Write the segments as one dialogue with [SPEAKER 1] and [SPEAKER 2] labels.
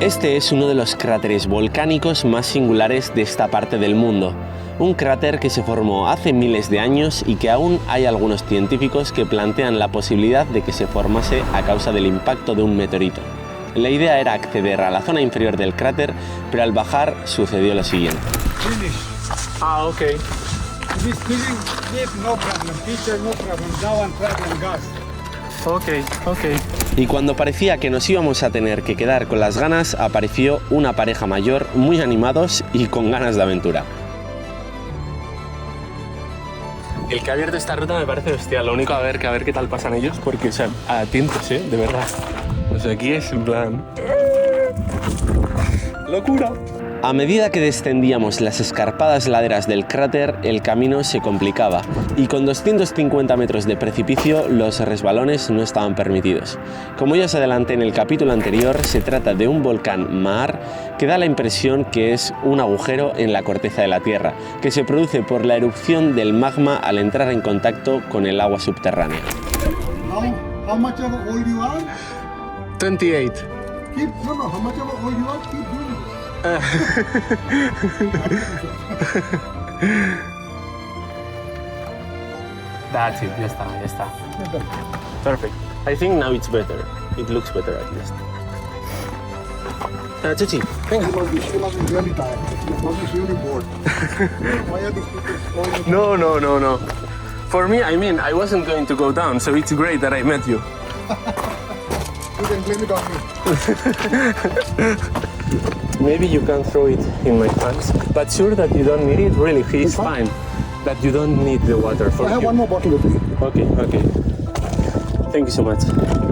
[SPEAKER 1] Este es uno de los cráteres volcánicos más singulares de esta parte del mundo. Un cráter que se formó hace miles de años y que aún hay algunos científicos que plantean la posibilidad de que se formase a causa del impacto de un meteorito. La idea era acceder a la zona inferior del cráter, pero al bajar sucedió lo siguiente.
[SPEAKER 2] Ah, ok.
[SPEAKER 3] This filling deep, no problem. Teacher, no problem. Now one problem, gas.
[SPEAKER 2] Ok.
[SPEAKER 1] Y cuando parecía que nos íbamos a tener que quedar con las ganas, apareció una pareja mayor, muy animados y con ganas de aventura.
[SPEAKER 2] El que ha abierto esta ruta me parece hostia. Lo único a ver qué tal pasan ellos, porque, o sea, atentos, de verdad. O sea, aquí es en plan... ¡Locura!
[SPEAKER 1] A medida que descendíamos las escarpadas laderas del cráter, el camino se complicaba y con 250 metros de precipicio los resbalones no estaban permitidos. Como ya os adelanté en el capítulo anterior, se trata de un volcán maar que da la impresión que es un agujero en la corteza de la Tierra, que se produce por la erupción del magma al entrar en contacto con el agua subterránea.
[SPEAKER 3] How much of oil you are?
[SPEAKER 2] 28.
[SPEAKER 3] How much of oil you are? Keep doing it.
[SPEAKER 2] That's it, ya está. Perfect. I think now it's better. It looks better at least. Chuchi, venga.
[SPEAKER 3] She must be really tired. She must be really bored. Why are these people all
[SPEAKER 2] No. For me, I mean, I wasn't going to go down, so it's great that I met you.
[SPEAKER 3] You can blame it on me.
[SPEAKER 2] Maybe you can throw it in my hands, but sure that you don't need it, really, it's fine. That you don't need the water for
[SPEAKER 3] I have
[SPEAKER 2] you.
[SPEAKER 3] one more bottle with me.
[SPEAKER 2] Okay. Thank you so much.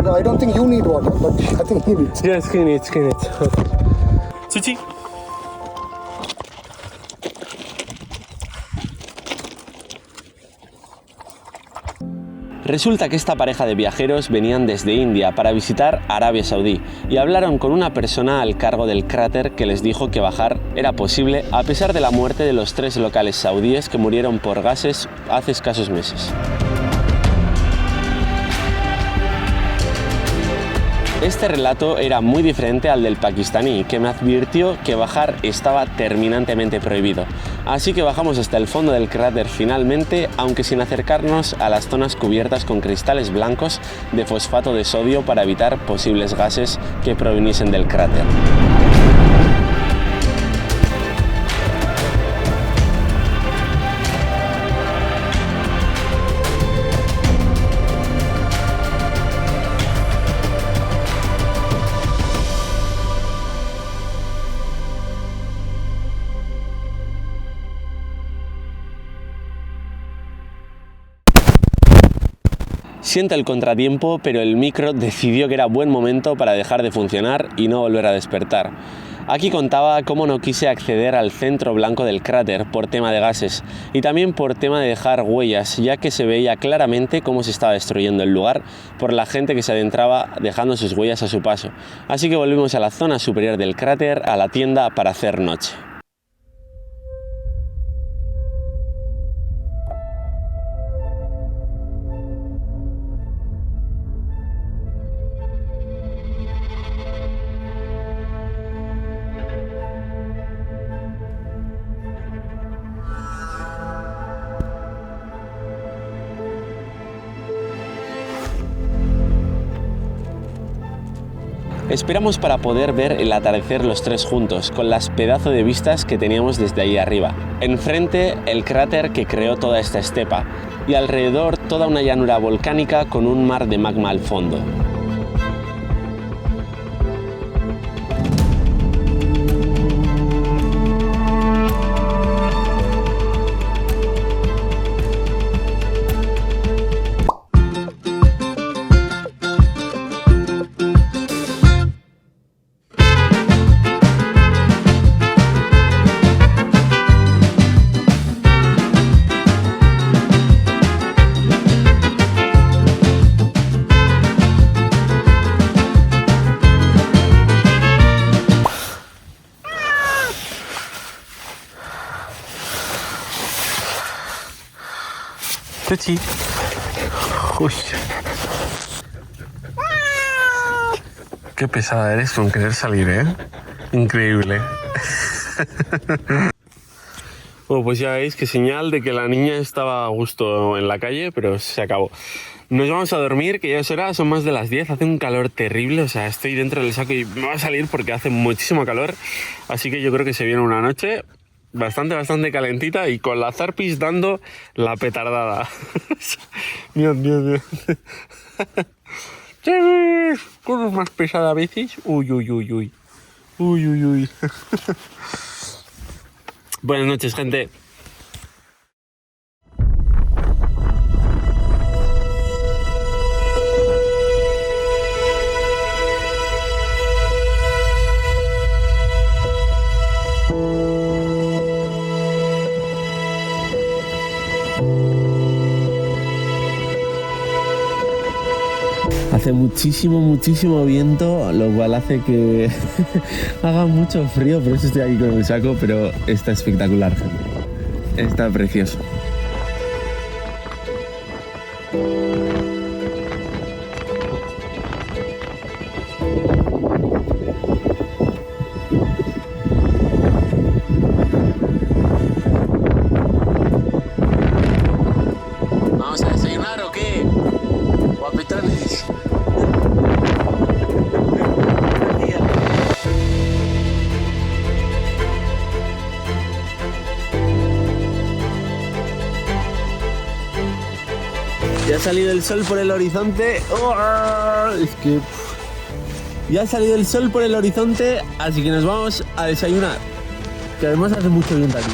[SPEAKER 3] No, I don't think you need water, but I think he needs.
[SPEAKER 2] Yes, he needs. Okay. Chuchi.
[SPEAKER 1] Resulta que esta pareja de viajeros venían desde India para visitar Arabia Saudí y hablaron con una persona al cargo del cráter que les dijo que bajar era posible a pesar de la muerte de los 3 locales saudíes que murieron por gases hace escasos meses. Este relato era muy diferente al del pakistaní, que me advirtió que bajar estaba terminantemente prohibido. Así que bajamos hasta el fondo del cráter finalmente, aunque sin acercarnos a las zonas cubiertas con cristales blancos de fosfato de sodio para evitar posibles gases que proviniesen del cráter. Siento el contratiempo, pero el micro decidió que era buen momento para dejar de funcionar y no volver a despertar. Aquí contaba cómo no quise acceder al centro blanco del cráter por tema de gases y también por tema de dejar huellas, ya que se veía claramente cómo se estaba destruyendo el lugar por la gente que se adentraba dejando sus huellas a su paso. Así que volvimos a la zona superior del cráter, a la tienda, para hacer noche. Esperamos para poder ver el atardecer los 3 juntos, con las pedazos de vistas que teníamos desde ahí arriba. Enfrente, el cráter que creó toda esta estepa, y alrededor toda una llanura volcánica con un mar de magma al fondo.
[SPEAKER 2] Chuchi. Uy. Qué pesada eres con querer salir, ¿eh? Increíble. Bueno, pues ya veis que señal de que la niña estaba a gusto en la calle, pero se acabó. Nos vamos a dormir, que ya es hora, son más de las 10, hace un calor terrible, o sea, estoy dentro del saco y me va a salir porque hace muchísimo calor, así que yo creo que se viene una noche bastante calentita y con la Zarpis dando la petardada. Dios. ¿Cómo es más pesada a veces? Uy. Buenas noches, gente.
[SPEAKER 1] Hace muchísimo viento, lo cual hace que haga mucho frío, por eso estoy aquí con el saco, pero está espectacular, gente. Está precioso. ¿Vamos a desayunar o qué? Guapetones. Ya ha salido el sol por el horizonte. ¡Oh! Es que ya ha salido el sol por el horizonte, así que nos vamos a desayunar. Que además hace mucho viento aquí.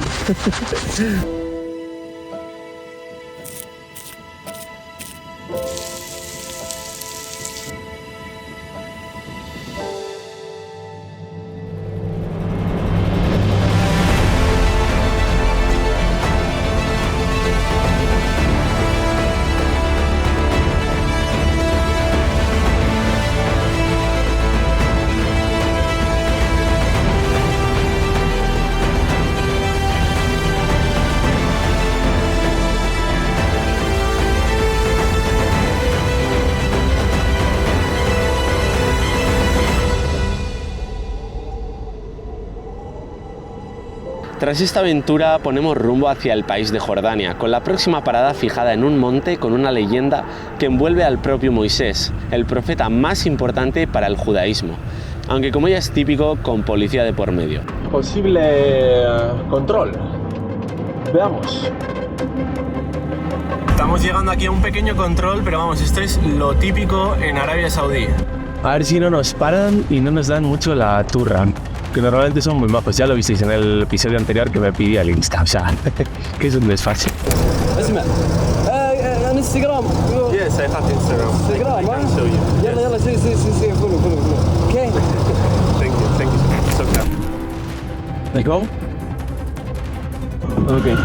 [SPEAKER 1] Tras esta aventura ponemos rumbo hacia el país de Jordania, con la próxima parada fijada en un monte con una leyenda que envuelve al propio Moisés, el profeta más importante para el judaísmo, aunque como ya es típico, con policía de por medio. Posible control. Veamos. Estamos llegando aquí a un pequeño control, pero vamos, esto es lo típico en Arabia Saudí.
[SPEAKER 2] A ver si no nos paran y no nos dan mucho la turra, que normalmente son muy majos. Ya lo visteis en el episodio anterior que me pedí el Insta, o sea, que es un desfase.
[SPEAKER 4] اسمع انستغرام
[SPEAKER 2] Yes, I have Instagram.
[SPEAKER 4] انستغرام
[SPEAKER 2] I can show you.
[SPEAKER 4] يلا سي فولو اوكي
[SPEAKER 2] Thank you. It's okay.
[SPEAKER 4] Let go.
[SPEAKER 2] Okay.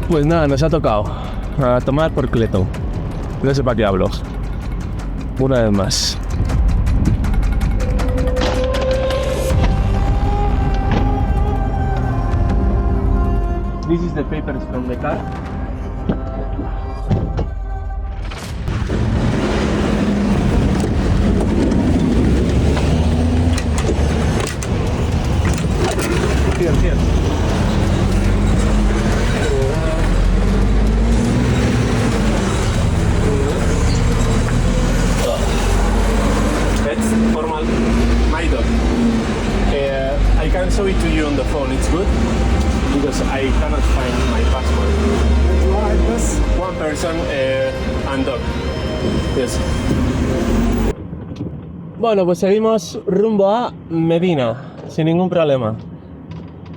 [SPEAKER 2] Pues nada, nos ha tocado a tomar por cleto. No sé para qué hablo. Una vez más. This is the papers from the car. Here. That's formal. My dog. I can show it to you on the phone. It's good because I cannot find my passport. One person and dog. Yes. Bueno, pues seguimos rumbo a Medina sin ningún problema.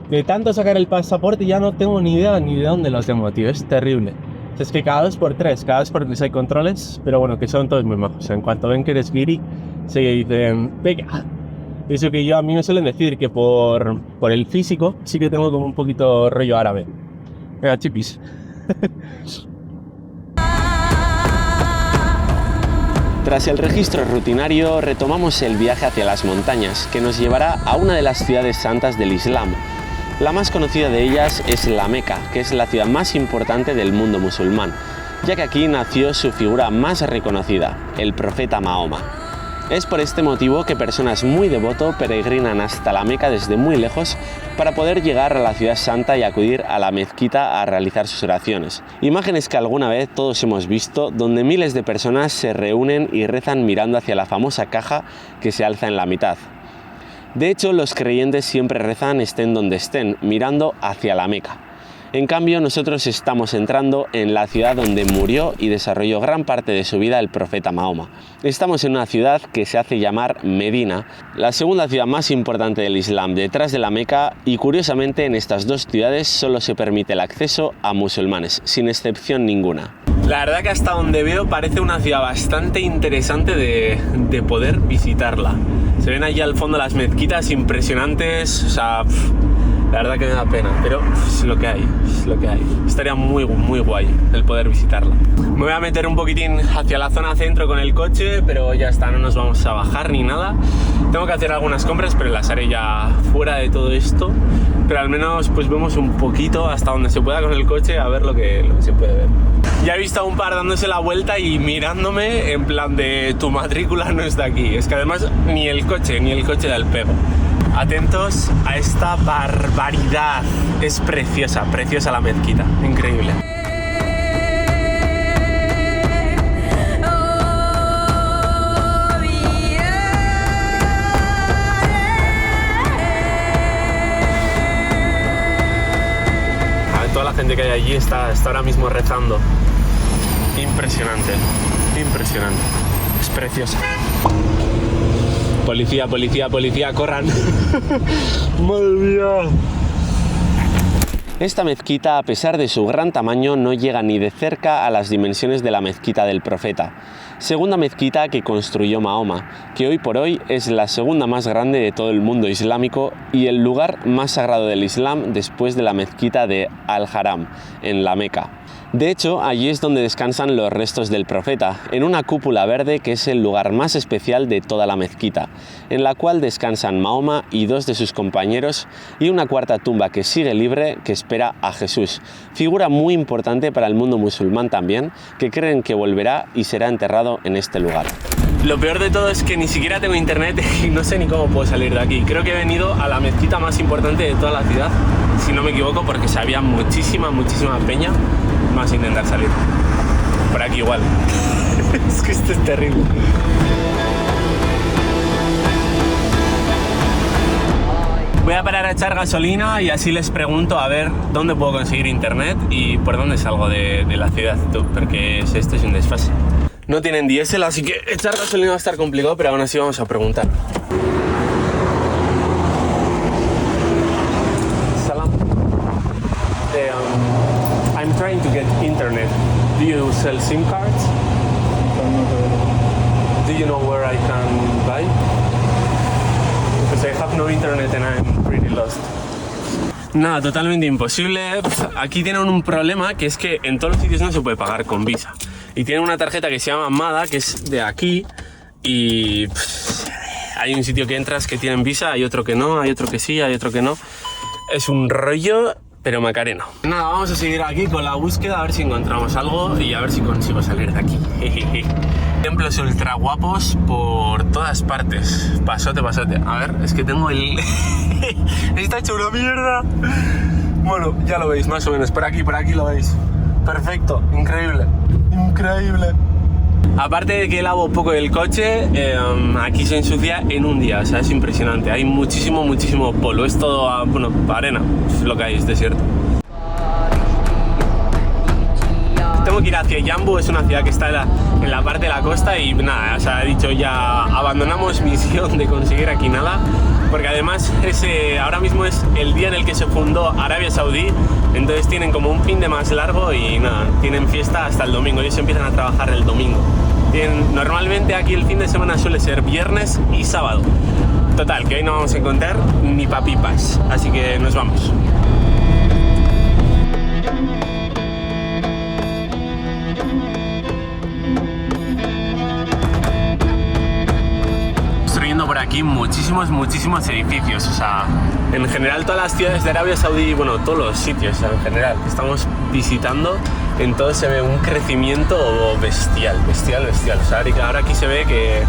[SPEAKER 2] De tanto sacar el pasaporte ya no tengo ni idea ni de dónde lo tengo, tío. Es terrible. Es que cada 2x3, cada 2x3 hay controles, pero bueno, que son todos muy majos. En cuanto ven que eres guiri, se dicen, venga. Eso que a mí me suelen decir que por el físico sí que tengo como un poquito rollo árabe. Venga, chipis.
[SPEAKER 1] Tras el registro rutinario, retomamos el viaje hacia las montañas, que nos llevará a una de las ciudades santas del Islam. La más conocida de ellas es la Meca, que es la ciudad más importante del mundo musulmán. ya que aquí nació su figura más reconocida, el profeta Mahoma. Es por este motivo que personas muy devotos peregrinan hasta la Meca desde muy lejos para poder llegar a la ciudad santa y acudir a la mezquita a realizar sus oraciones. Imágenes que alguna vez todos hemos visto, donde miles de personas se reúnen y rezan mirando hacia la famosa caja que se alza en la mitad. De hecho, los creyentes siempre rezan estén donde estén, mirando hacia la Meca. En cambio, nosotros estamos entrando en la ciudad donde murió y desarrolló gran parte de su vida el profeta Mahoma. Estamos en una ciudad que se hace llamar Medina, la segunda ciudad más importante del Islam detrás de la Meca, y curiosamente en estas dos ciudades solo se permite el acceso a musulmanes, sin excepción ninguna. La verdad que hasta donde veo parece una ciudad bastante interesante de poder visitarla. Se ven allí al fondo las mezquitas impresionantes, o sea... La verdad que me da pena, pero es lo que hay, es lo que hay. Estaría muy guay el poder visitarla. Me voy a meter un poquitín hacia la zona centro con el coche, pero ya está, no nos vamos a bajar ni nada. Tengo que hacer algunas compras, pero las haré ya fuera de todo esto. Pero al menos pues vemos un poquito hasta donde se pueda con el coche a ver lo que se puede ver. Ya he visto a un par dándose la vuelta y mirándome en plan de tu matrícula no está aquí. Es que además ni el coche da el pego. Atentos a esta barbaridad. Es preciosa, preciosa la mezquita. Increíble. A ver, toda la gente que hay allí está ahora mismo rezando. Impresionante, impresionante. Es preciosa. Policía, policía, policía, corran. Madre mía. Esta mezquita, a pesar de su gran tamaño, no llega ni de cerca a las dimensiones de la mezquita del profeta, segunda mezquita que construyó Mahoma, que hoy por hoy es la segunda más grande de todo el mundo islámico y el lugar más sagrado del Islam después de la mezquita de Al-Haram, en la Meca. De hecho, allí es donde descansan los restos del profeta, en una cúpula verde que es el lugar más especial de toda la mezquita, en la cual descansan Mahoma y dos de sus compañeros y una cuarta tumba que sigue libre que espera a Jesús, figura muy importante para el mundo musulmán también, que creen que volverá y será enterrado en este lugar. Lo peor de todo es que ni siquiera tengo internet y no sé ni cómo puedo salir de aquí. Creo que he venido a la mezquita más importante de toda la ciudad, si no me equivoco, porque se había muchísima peña. Vamos a intentar salir. Por aquí igual. Es que esto es terrible. Voy a parar a echar gasolina y así les pregunto a ver dónde puedo conseguir internet y por dónde salgo de la ciudad, tú, porque esto es un desfase. No tienen diésel, así que echar gasolina va a estar complicado, pero aún así vamos a preguntar. Salam. I'm trying to get internet. Do you sell SIM cards? Do you know where I can buy? Because I have no internet and I'm pretty lost. Nada, totalmente imposible. Aquí tienen un problema, que es que en todos los sitios no se puede pagar con Visa. Y tienen una tarjeta que se llama MADA, que es de aquí, y hay un sitio que entras que tienen Visa, hay otro que no, hay otro que sí, hay otro que no. Es un rollo, pero macareno. Nada, vamos a seguir aquí con la búsqueda, a ver si encontramos algo y a ver si consigo salir de aquí. Templos ultra guapos por todas partes. Pasote. A ver, es que tengo el... Está hecho una mierda. Bueno, ya lo veis, más o menos. Por aquí lo veis. Perfecto, increíble. Aparte de que lavo un poco el coche, aquí se ensucia en un día, o sea, es impresionante. Hay muchísimo polvo, es todo, arena, es lo que hay, es desierto. Tengo que ir hacia Jambu, es una ciudad que está en la parte de la costa y nada, o sea, he dicho ya, abandonamos misión de conseguir aquí nada, porque además ahora mismo es el día en el que se fundó Arabia Saudí, entonces tienen como un fin de más largo y nada, tienen fiesta hasta el domingo, ellos empiezan a trabajar el domingo. Normalmente aquí el fin de semana suele ser viernes y sábado. Total, que hoy no vamos a encontrar ni papipas, así que nos vamos. aquí muchísimos edificios, o sea, en general todas las ciudades de Arabia Saudí, bueno, todos los sitios en general que estamos visitando, en todo se ve un crecimiento bestial, o sea, ahora aquí se ve que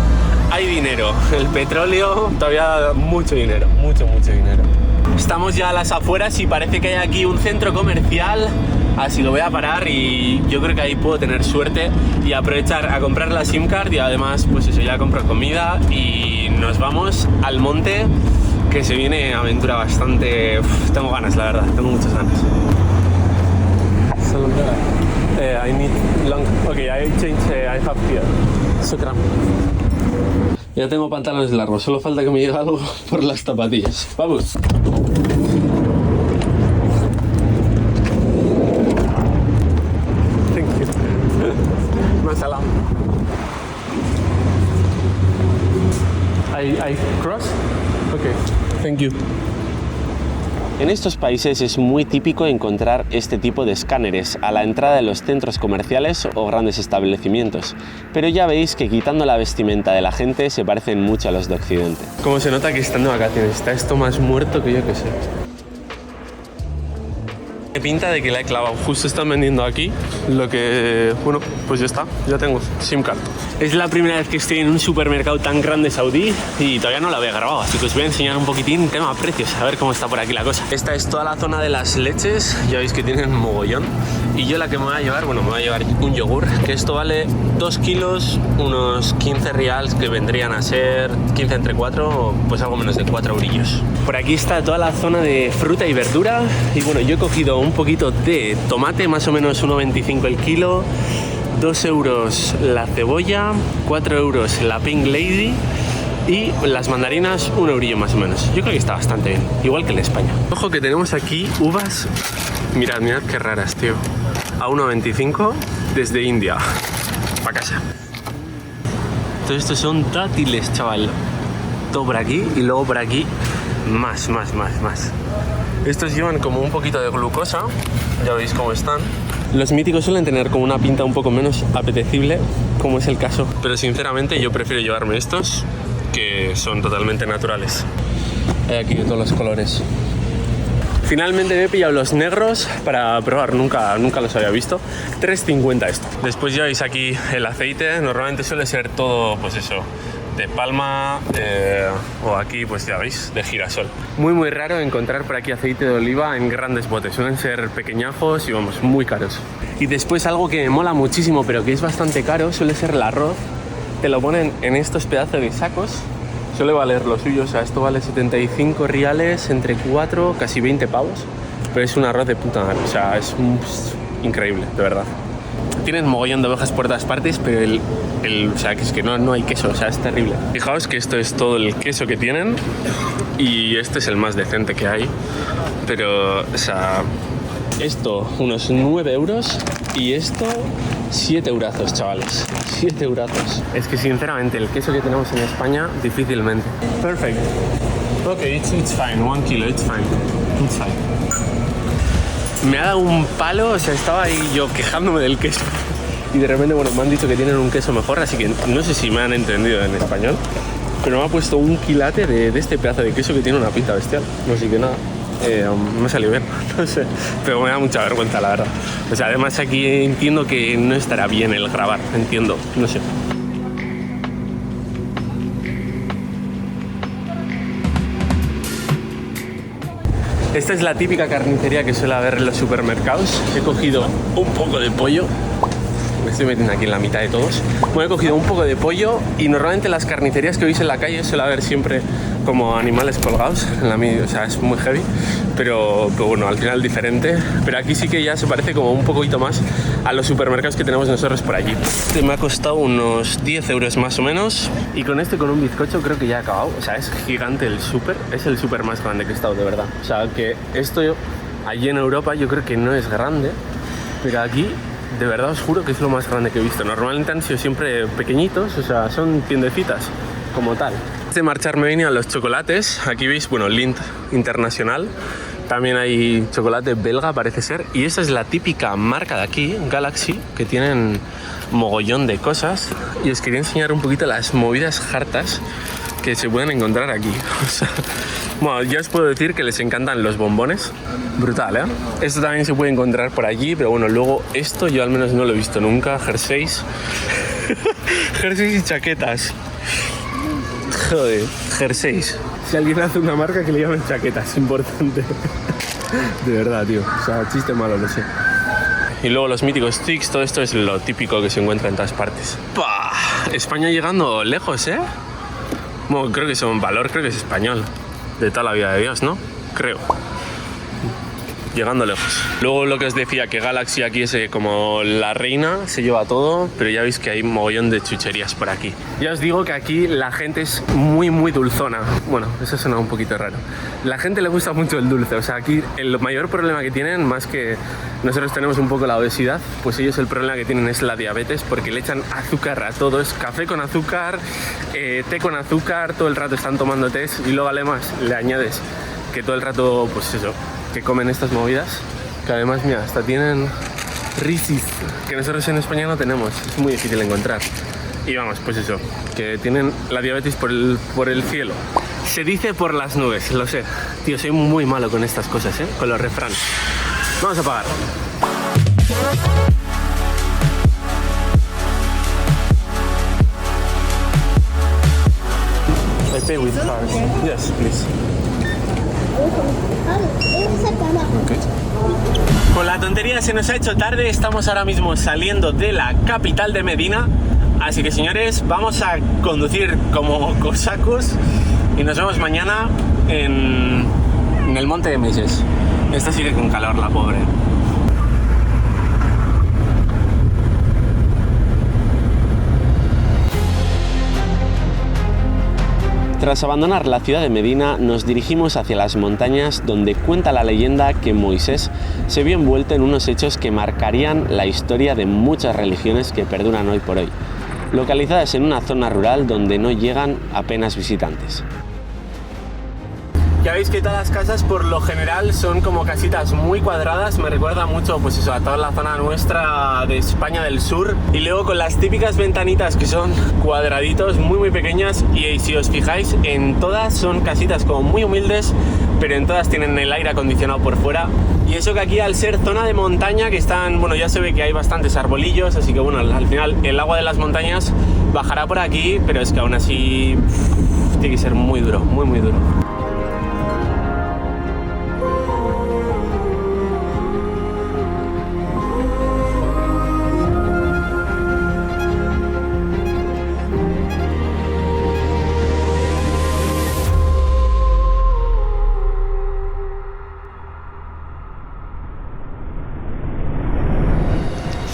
[SPEAKER 1] hay dinero, el petróleo, todavía mucho dinero. Estamos ya a las afueras y parece que hay aquí un centro comercial, así lo voy a parar y yo creo que ahí puedo tener suerte y aprovechar a comprar la SIM card y además pues eso, ya compro comida y nos vamos al monte, que se viene aventura bastante... tengo ganas, la verdad, tengo muchas ganas. I need long... Okay, I change, I have here. Shukran. Ya tengo pantalones largos, solo falta que me llegue algo por las zapatillas. ¡Vamos! Thank you. Masalam. I cross? Okay. Thank you. En estos países es muy típico encontrar este tipo de escáneres a la entrada de los centros comerciales o grandes establecimientos, pero ya veis que quitando la vestimenta de la gente se parecen mucho a los de Occidente. Como se nota que están de vacaciones, está esto más muerto que yo que sé. Me pinta de que la he clavado, justo están vendiendo aquí lo que... bueno, pues ya está, ya tengo SIM card. Es la primera vez que estoy en un supermercado tan grande saudí y todavía no lo había grabado, así que os voy a enseñar un poquitín tema precios, a ver cómo está por aquí la cosa. Esta es toda la zona de las leches, ya veis que tienen mogollón. Y yo la que me voy a llevar, bueno, me voy a llevar un yogur, que esto vale 2 kilos, unos 15 rials, que vendrían a ser 15 entre 4, pues algo menos de 4 eurillos. Por aquí está toda la zona de fruta y verdura y bueno, yo he cogido un poquito de tomate, más o menos 1,25 el kilo, 2 euros la cebolla, 4 euros la Pink Lady y las mandarinas 1 eurillo más o menos. Yo creo que está bastante bien, igual que en España. Ojo que tenemos aquí uvas, mirad qué raras, tío. A 1,25 desde India, para casa. Todo esto son dátiles, chaval. Todo por aquí y luego por aquí más. Estos llevan como un poquito de glucosa, ya veis cómo están. Los míticos suelen tener como una pinta un poco menos apetecible, como es el caso. Pero sinceramente yo prefiero llevarme estos, que son totalmente naturales. Hay aquí de todos los colores. Finalmente me he pillado los negros para probar, nunca los había visto. 3,50 esto. Después ya veis aquí el aceite, normalmente suele ser todo, pues eso, de palma o aquí, pues ya veis, de girasol. Muy raro encontrar por aquí aceite de oliva en grandes botes, suelen ser pequeñajos y vamos, muy caros. Y después algo que me mola muchísimo, pero que es bastante caro, suele ser el arroz. Te lo ponen en estos pedazos de sacos. Suele valer lo suyo, o sea, esto vale 75 riales, entre 4, casi 20 pavos. Pero es un arroz de puta madre, o sea, es increíble, de verdad. Tienen mogollón de ovejas por todas partes, pero o sea, que es que no hay queso, o sea, es terrible. Fijaos que esto es todo el queso que tienen y este es el más decente que hay. Pero, o sea, esto unos 9 euros y esto 7 eurazos, chavales. 7 eurazos. Es que sinceramente el queso que tenemos en España, difícilmente. Perfect. Ok, it's fine. 1 kilo, it's fine. It's fine. Me ha dado un palo, o sea, estaba ahí yo quejándome del queso. Y de repente, bueno, me han dicho que tienen un queso mejor, así que no sé si me han entendido en español. Pero me ha puesto un quilate de este pedazo de queso que tiene una pinta bestial. Así que nada. Me salió bien, no sé, pero me da mucha vergüenza, la verdad. O sea, además aquí entiendo que no estará bien el grabar, entiendo, no sé. Esta es la típica carnicería que suele haber en los supermercados. He cogido un poco de pollo. Me estoy metiendo aquí en la mitad de todos. Bueno, he cogido un poco de pollo y normalmente las carnicerías que veis en la calle suele haber siempre como animales colgados en la media, o sea, es muy heavy, pero bueno, al final diferente. Pero aquí sí que ya se parece como un poquito más a los supermercados que tenemos nosotros por allí. Este me ha costado unos 10 euros más o menos y con un bizcocho creo que ya he acabado. O sea, es gigante el súper, es el súper más grande que he estado, de verdad. O sea, que esto allí en Europa yo creo que no es grande, pero aquí de verdad os juro que es lo más grande que he visto. Normalmente han sido siempre pequeñitos, o sea, son tiendecitas como tal. Antes de marchar me vine a los chocolates. Aquí veis, bueno, Lindt Internacional. También hay chocolate belga, parece ser. Y esta es la típica marca de aquí, Galaxy, que tienen mogollón de cosas. Y os quería enseñar un poquito las movidas hartas que se pueden encontrar aquí. O sea, bueno, ya os puedo decir que les encantan los bombones. Brutal, ¿eh? Esto también se puede encontrar por allí, pero bueno, luego esto yo al menos no lo he visto nunca. Jerseys. Jerseys y chaquetas. Joder, jerseys. Si alguien hace una marca que le llamen chaquetas, es importante. De verdad, tío. O sea, chiste malo, lo sé. Y luego los míticos sticks, todo esto es lo típico que se encuentra en todas partes. ¡Pah! España llegando lejos, ¿eh? Bueno, creo que son valor, creo que es español. De toda la vida de Dios, ¿no? Creo. Llegando lejos. Luego lo que os decía, que Galaxy aquí es como la reina, se lleva todo, pero ya veis que hay un mogollón de chucherías por aquí. Ya os digo que aquí la gente es muy dulzona. Bueno, eso suena un poquito raro. La gente le gusta mucho el dulce, o sea, aquí el mayor problema que tienen, más que nosotros tenemos un poco la obesidad, pues ellos el problema que tienen es la diabetes, porque le echan azúcar a todo, es café con azúcar, té con azúcar, todo el rato están tomando té y luego además le añades que todo el rato, pues eso, que comen estas movidas, que además, mira, hasta tienen risis, que nosotros en España no tenemos, es muy difícil encontrar. Y vamos, pues eso, que tienen la diabetes por el cielo. Se dice por las nubes, lo sé. Tío, soy muy malo con estas cosas, ¿eh? Con los refranes. Vamos a pagar. I pay with card. Yes, please. Okay. Con la tontería se nos ha hecho tarde, estamos ahora mismo saliendo de la capital de Medina, así que señores, vamos a conducir como cosacos y nos vemos mañana en el Monte de Meses. Esta sigue con calor, la pobre. Tras abandonar la ciudad de Medina, nos dirigimos hacia las montañas donde cuenta la leyenda que Moisés se vio envuelto en unos hechos que marcarían la historia de muchas religiones que perduran hoy por hoy, localizadas en una zona rural donde no llegan apenas visitantes. Ya veis que todas las casas por lo general son como casitas muy cuadradas, me recuerda mucho pues eso, a toda la zona nuestra de España del sur, y luego con las típicas ventanitas que son cuadraditos muy pequeñas, y si os fijáis en todas son casitas como muy humildes, pero en todas tienen el aire acondicionado por fuera. Y eso que aquí al ser zona de montaña, que están, bueno, ya se ve que hay bastantes arbolillos, así que bueno, al final el agua de las montañas bajará por aquí, pero es que aún así tiene que ser muy duro, muy duro.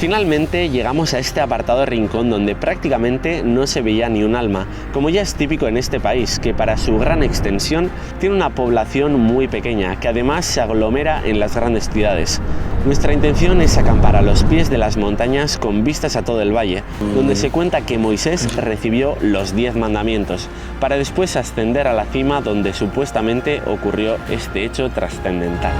[SPEAKER 1] Finalmente llegamos a este apartado rincón donde prácticamente no se veía ni un alma, como ya es típico en este país, que para su gran extensión tiene una población muy pequeña, que además se aglomera en las grandes ciudades. Nuestra intención es acampar a los pies de las montañas con vistas a todo el valle, donde se cuenta que Moisés recibió los 10 mandamientos, para después ascender a la cima donde supuestamente ocurrió este hecho trascendental.